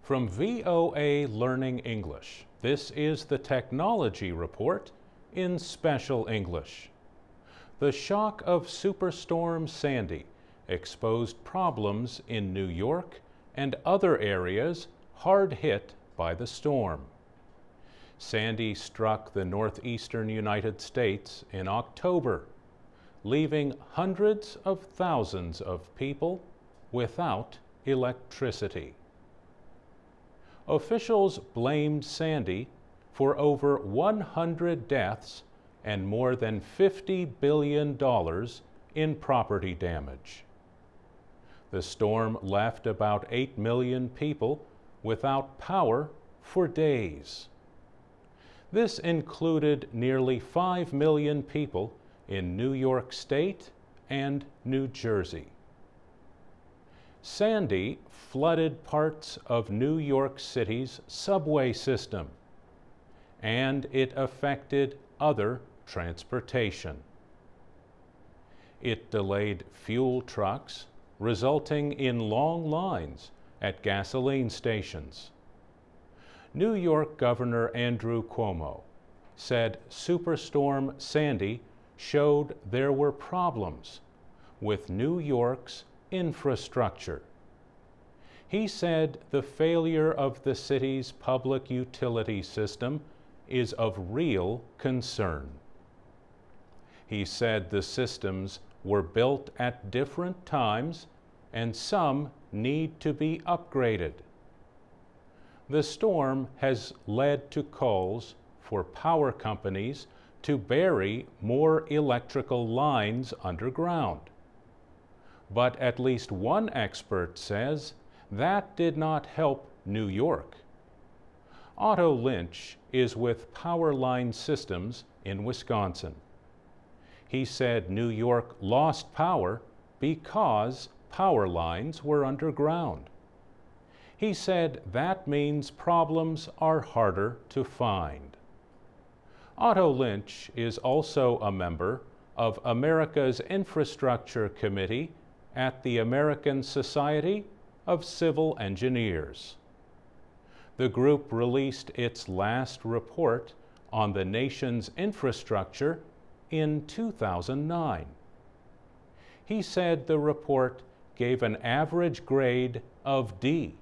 From VOA Learning English, this is the Technology Report in Special English. The shock of Superstorm Sandy exposed problems in New York and other areas hard hit by the storm. Sandy struck the northeastern United States in October, leaving hundreds of thousands of people without electricity. Officials blamed Sandy for over 100 deaths and more than $50 billion in property damage. The storm left about 8 million people without power for days. This included nearly 5 million people in New York State and New Jersey. Sandy flooded parts of New York City's subway system, and it affected other transportation. It delayed fuel trucks, resulting in long lines at gasoline stations. New York Governor Andrew Cuomo said Superstorm Sandy showed there were problems with New York's infrastructure. He said the failure of the city's public utility system is of real concern. He said the systems were built at different times and some need to be upgraded. The storm has led to calls for power companies to bury more electrical lines underground. But at least one expert says that did not help New York. Otto Lynch is with Power Line Systems in Wisconsin. He said New York lost power because power lines were underground. He said that means problems are harder to find. Otto Lynch is also a member of America's Infrastructure Committee at the American Society of Civil Engineers. The group released its last report on the nation's infrastructure in 2009. He said the report gave an average grade of D,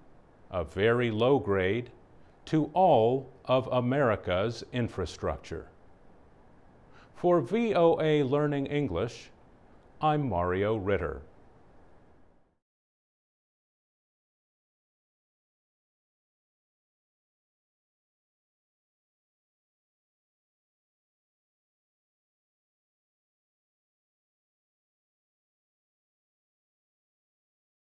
a very low grade, to all of America's infrastructure. For VOA Learning English, I'm Mario Ritter.